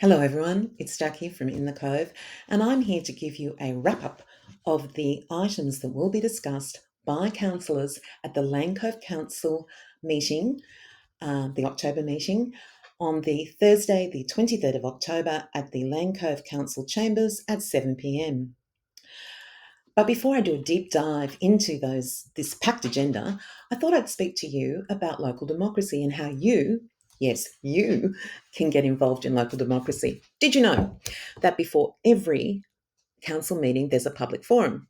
Hello, everyone. It's Jackie from In the Cove, and I'm here to give you a wrap up of the items that will be discussed by councillors at the Lane Cove Council meeting, the October meeting, on the Thursday, the 23rd of October, at the Lane Cove Council chambers at 7 p.m. But before I do a deep dive into this packed agenda, I thought I'd speak to you about local democracy and how you, yes, you, can get involved in local democracy. Did you know that before every council meeting, there's a public forum?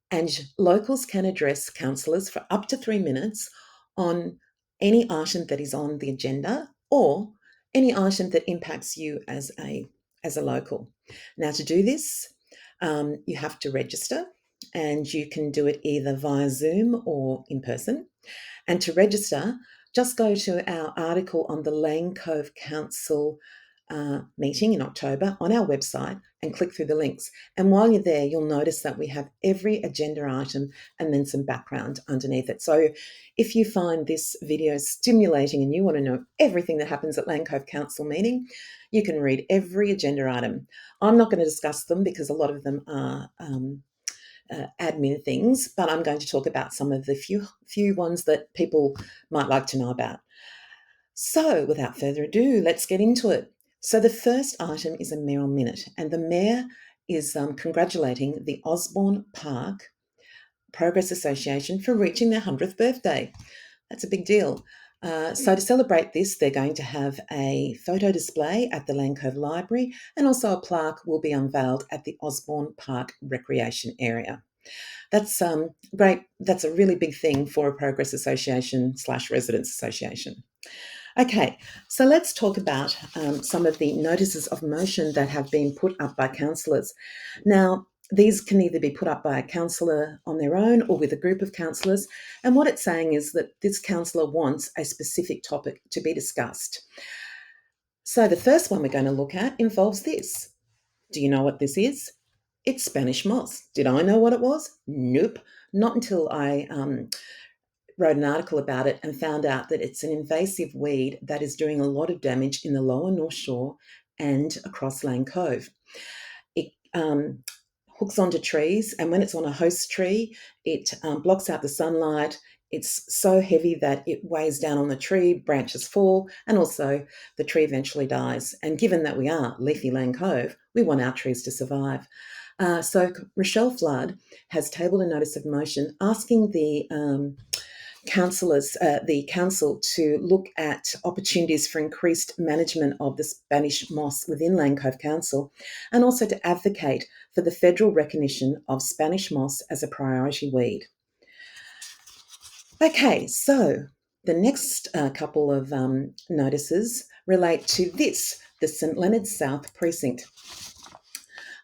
And locals can address councillors for up to 3 minutes on any item that is on the agenda or any item that impacts you as a local. Now, to do this, you have to register, and you can do it either via Zoom or in person. And to register, just go to our article on the Lane Cove Council meeting in October on our website and click through the links. And while you're there, you'll notice that we have every agenda item and then some background underneath it. So if you find this video stimulating and you want to know everything that happens at Lane Cove Council meeting, you can read every agenda item. I'm not going to discuss them because a lot of them are admin things, but I'm going to talk about some of the few ones that people might like to know about. So without further ado, let's get into it. So the first item is a mayoral minute, and the mayor is congratulating the Osborne Park Progress Association for reaching their 100th birthday. That's a big deal. So to celebrate this, they're going to have a photo display at the Lane Cove Library, and also a plaque will be unveiled at the Osborne Park Recreation Area. That's great. That's a really big thing for a Progress Association / Residents Association. Okay, so let's talk about some of the notices of motion that have been put up by councillors. Now, these can either be put up by a councillor on their own or with a group of councillors. And what it's saying is that this councillor wants a specific topic to be discussed. So the first one we're going to look at involves this. Do you know what this is? It's Spanish moss. Did I know what it was? Nope. Not until I wrote an article about it and found out that it's an invasive weed that is doing a lot of damage in the lower North Shore and across Lane Cove. It hooks onto trees, and when it's on a host tree, it blocks out the sunlight. It's so heavy that it weighs down on the tree, branches fall, and also the tree eventually dies. And given that we are leafy Lane Cove, we want our trees to survive. So Rochelle Flood has tabled a notice of motion asking the council to look at opportunities for increased management of the Spanish moss within Lane Cove Council, and also to advocate for the federal recognition of Spanish moss as a priority weed. Okay, so the next couple of notices relate to this, the St Leonards South precinct.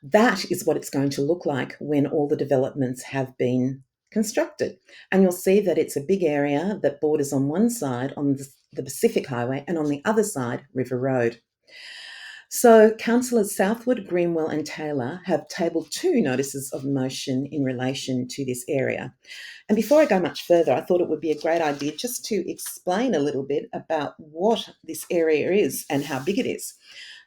That is what it's going to look like when all the developments have been constructed. And you'll see that it's a big area that borders on one side on the Pacific Highway and on the other side, River Road. So councillors Southwood, Greenwell and Taylor have tabled 2 notices of motion in relation to this area. And before I go much further, I thought it would be a great idea just to explain a little bit about what this area is and how big it is.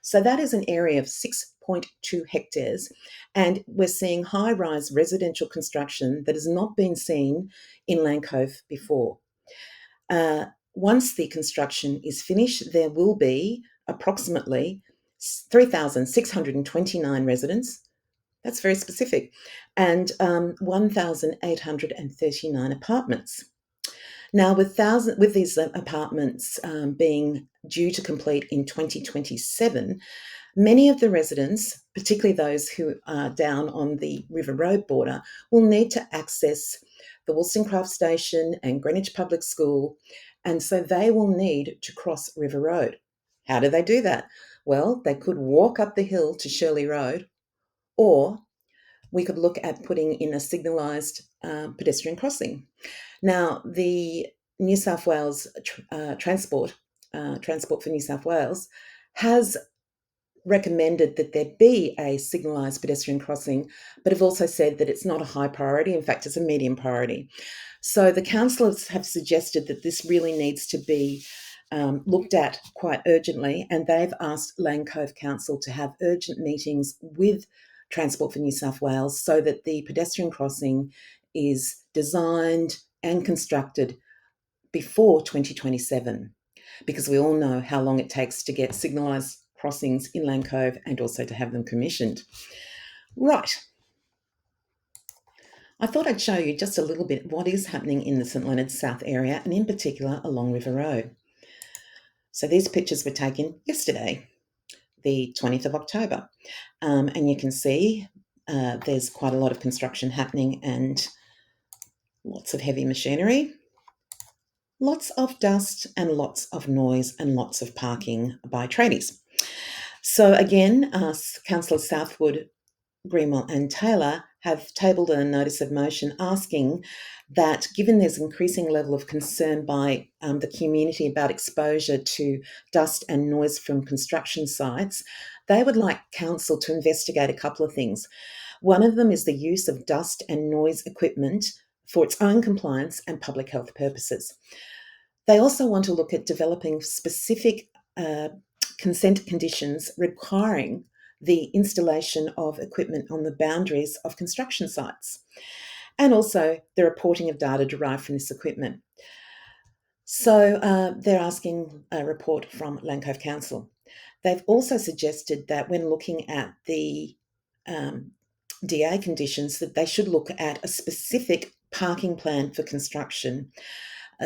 So that is an area of 6.2 hectares, and we're seeing high-rise residential construction that has not been seen in Lane Cove before. Once the construction is finished, there will be approximately 3,629 residents. That's very specific, and 1,839 apartments. Now, with these apartments being due to complete in 2027, many of the residents, particularly those who are down on the River Road border, will need to access the Wollstonecraft Station and Greenwich Public School, and so they will need to cross River Road. How do they do that? Well, they could walk up the hill to Shirley Road, or we could look at putting in a signalised pedestrian crossing. Now, the New South Wales Transport for New South Wales has recommended that there be a signalised pedestrian crossing, but have also said that it's not a high priority. In fact, it's a medium priority. So the councillors have suggested that this really needs to be looked at quite urgently, and they've asked Lane Cove Council to have urgent meetings with Transport for New South Wales so that the pedestrian crossing is designed and constructed before 2027, because we all know how long it takes to get signalised crossings in Lane Cove and also to have them commissioned. Right. I thought I'd show you just a little bit what is happening in the St Leonards South area, and in particular along River Road. So these pictures were taken yesterday, the 20th of October, and you can see there's quite a lot of construction happening and lots of heavy machinery, lots of dust and lots of noise and lots of parking by tradies. So again, Councillors Southwood, Greenwell and Taylor have tabled a notice of motion asking that, given there's increasing level of concern by the community about exposure to dust and noise from construction sites, they would like council to investigate a couple of things. One of them is the use of dust and noise equipment for its own compliance and public health purposes. They also want to look at developing specific consent conditions requiring the installation of equipment on the boundaries of construction sites, and also the reporting of data derived from this equipment. So they're asking a report from Lane Cove Council. They've also suggested that when looking at the DA conditions, that they should look at a specific parking plan for construction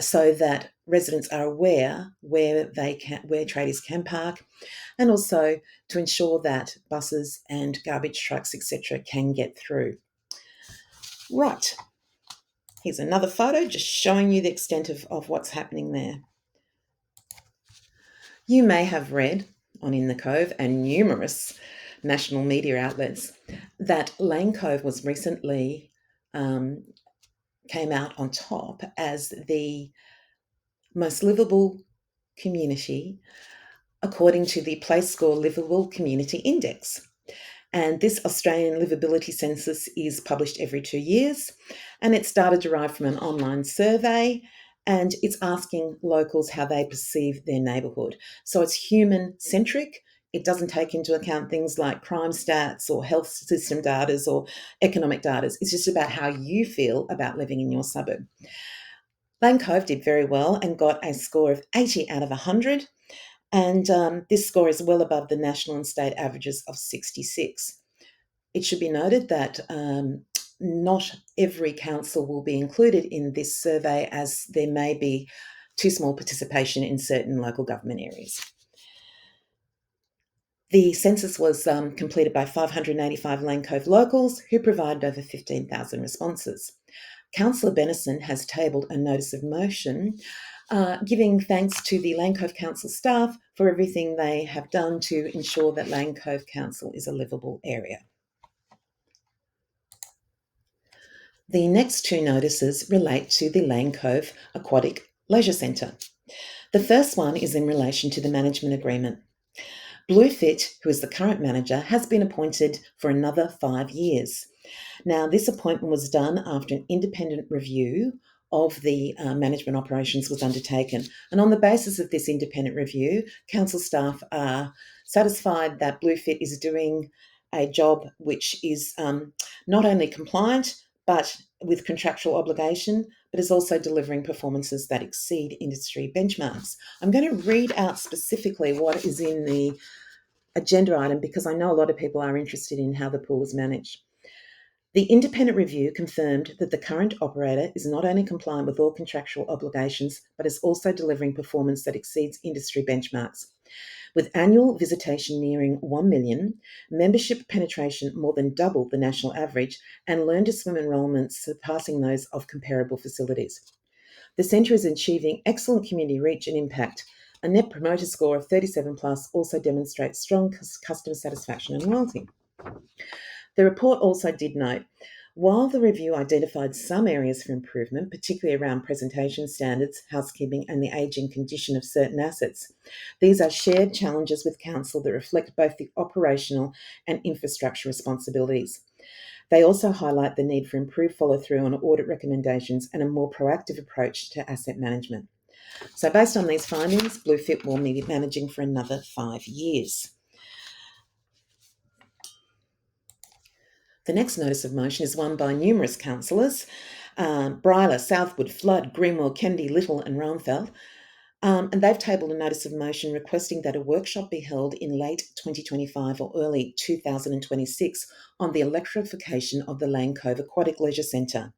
so that residents are aware where tradies can park, and also to ensure that buses and garbage trucks, etc., can get through. Right, here's another photo just showing you the extent of what's happening there. You may have read on In the Cove and numerous national media outlets that Lane Cove was recently came out on top as the most livable community according to the Place Score Livable Community Index. And this Australian livability census is published every 2 years, and it's data derived from an online survey, and it's asking locals how they perceive their neighbourhood. So it's human-centric. It doesn't take into account things like crime stats or health system data or economic data. It's just about how you feel about living in your suburb. Lane Cove did very well and got a score of 80 out of 100. And this score is well above the national and state averages of 66. It should be noted that not every council will be included in this survey, as there may be too small participation in certain local government areas. The census was completed by 585 Lane Cove locals who provided over 15,000 responses. Councillor Bennison has tabled a notice of motion giving thanks to the Lane Cove Council staff for everything they have done to ensure that Lane Cove Council is a livable area. The next two notices relate to the Lane Cove Aquatic Leisure Centre. The first one is in relation to the management agreement. Bluefit, who is the current manager, has been appointed for another 5 years. Now, this appointment was done after an independent review of the management operations was undertaken. And on the basis of this independent review, council staff are satisfied that Bluefit is doing a job which is not only compliant, but with contractual obligation, but is also delivering performances that exceed industry benchmarks. I'm going to read out specifically what is in the agenda item because I know a lot of people are interested in how the pool is managed. The independent review confirmed that the current operator is not only compliant with all contractual obligations, but is also delivering performance that exceeds industry benchmarks. With annual visitation nearing 1 million, membership penetration more than double the national average, and learn to swim enrolments surpassing those of comparable facilities. The centre is achieving excellent community reach and impact. A net promoter score of 37 plus also demonstrates strong customer satisfaction and loyalty. The report also did note, while the review identified some areas for improvement, particularly around presentation standards, housekeeping and the ageing condition of certain assets, these are shared challenges with council that reflect both the operational and infrastructure responsibilities. They also highlight the need for improved follow-through on audit recommendations and a more proactive approach to asset management. So based on these findings, Bluefit will be managing for another 5 years. The next notice of motion is one by numerous councillors, Bryler, Southwood, Flood, Greenwell, Kennedy, Little and Rowenfeld. And they've tabled a notice of motion requesting that a workshop be held in late 2025 or early 2026 on the electrification of the Lane Cove Aquatic Leisure Centre.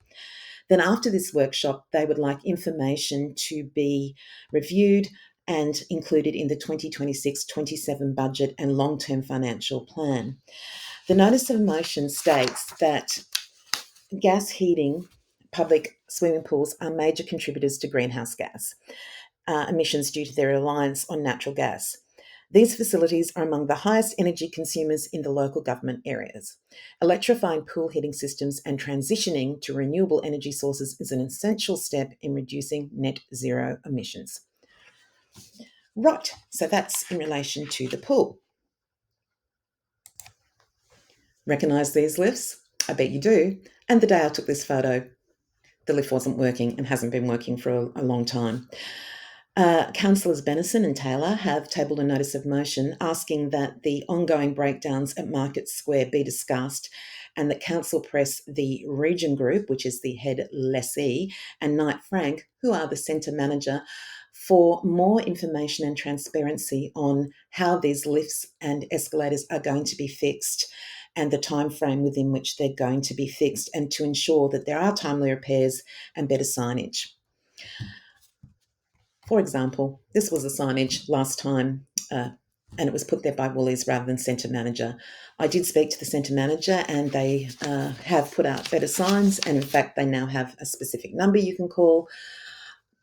Then after this workshop, they would like information to be reviewed and included in the 2026-27 budget and long-term financial plan. The notice of motion states that gas heating public swimming pools are major contributors to greenhouse gas emissions due to their reliance on natural gas. These facilities are among the highest energy consumers in the local government areas. Electrifying pool heating systems and transitioning to renewable energy sources is an essential step in reducing net zero emissions. Right, so that's in relation to the pool. Recognise these lifts? I bet you do. And the day I took this photo, the lift wasn't working and hasn't been working for a long time. Councillors Bennison and Taylor have tabled a notice of motion asking that the ongoing breakdowns at Market Square be discussed and that Council press the Region Group, which is the head lessee, and Knight Frank, who are the centre manager, for more information and transparency on how these lifts and escalators are going to be fixed and the time frame within which they're going to be fixed, and to ensure that there are timely repairs and better signage. For example, this was a signage last time and it was put there by Woolies rather than centre manager. I did speak to the centre manager and they have put out better signs, and in fact they now have a specific number you can call,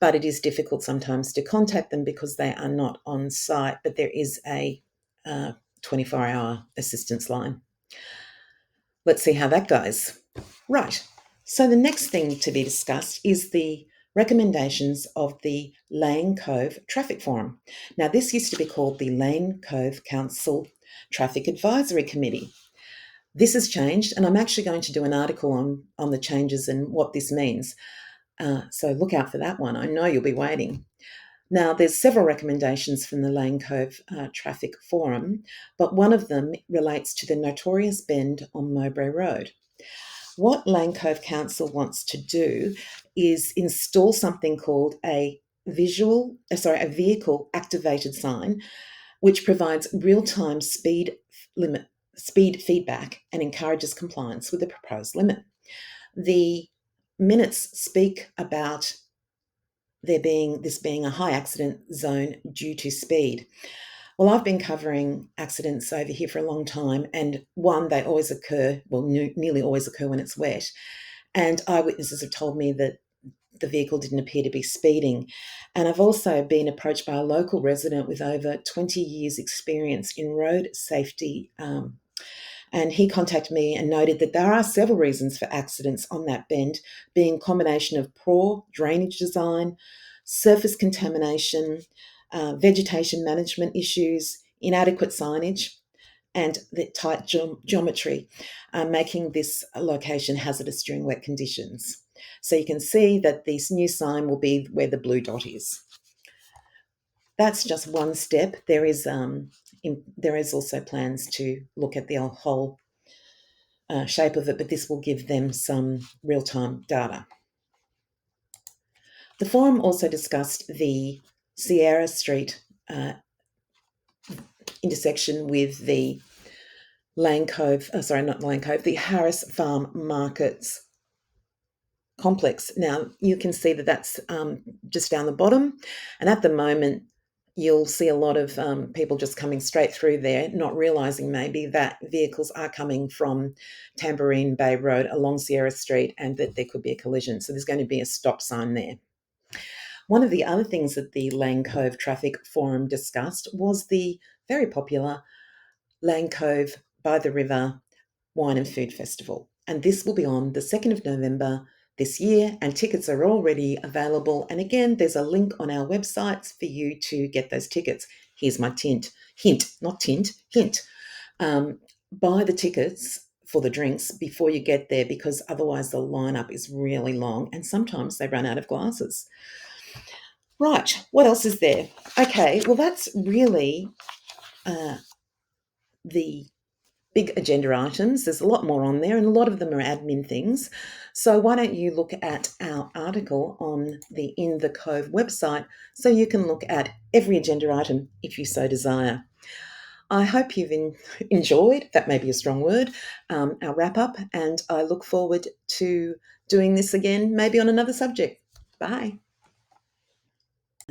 but it is difficult sometimes to contact them because they are not on site, but there is a 24-hour assistance line. Let's see how that goes. Right, so the next thing to be discussed is the recommendations of the Lane Cove Traffic Forum. Now, this used to be called the Lane Cove Council Traffic Advisory Committee. This has changed, and I'm actually going to do an article on the changes and what this means. So look out for that one. I know you'll be waiting. Now, there's several recommendations from the Lane Cove Traffic Forum, but one of them relates to the notorious bend on Mowbray Road. What Lane Cove Council wants to do is install something called a vehicle activated sign, which provides real-time speed feedback and encourages compliance with the proposed limit. The minutes speak about this being a high accident zone due to speed. Well, I've been covering accidents over here for a long time, and one, they always occur, nearly always occur when it's wet. And eyewitnesses have told me that the vehicle didn't appear to be speeding. And I've also been approached by a local resident with over 20 years' experience in road safety. And he contacted me and noted that there are several reasons for accidents on that bend, being a combination of poor drainage design, surface contamination, vegetation management issues, inadequate signage, and the tight geometry, making this location hazardous during wet conditions. So you can see that this new sign will be where the blue dot is. That's just one step. There is also plans to look at the whole shape of it, but this will give them some real-time data. The forum also discussed the Sierra Street intersection with the the Harris Farm Markets complex. Now, you can see that that's just down the bottom, and at the moment, you'll see a lot of people just coming straight through there, not realising maybe that vehicles are coming from Tambourine Bay Road along Sierra Street and that there could be a collision. So there's going to be a stop sign there. One of the other things that the Lane Cove Traffic Forum discussed was the very popular Lane Cove by the River Wine and Food Festival. And this will be on the 2nd of November this year, and tickets are already available. And again, there's a link on our websites for you to get those tickets. Here's my hint. Buy the tickets for the drinks before you get there, because otherwise the lineup is really long and sometimes they run out of glasses. Right, what else is there? Okay, well, that's really the big agenda items. There's a lot more on there, and a lot of them are admin things. So why don't you look at our article on the In the Cove website so you can look at every agenda item if you so desire. I hope you've enjoyed, that may be a strong word, our wrap up, and I look forward to doing this again, maybe on another subject. Bye.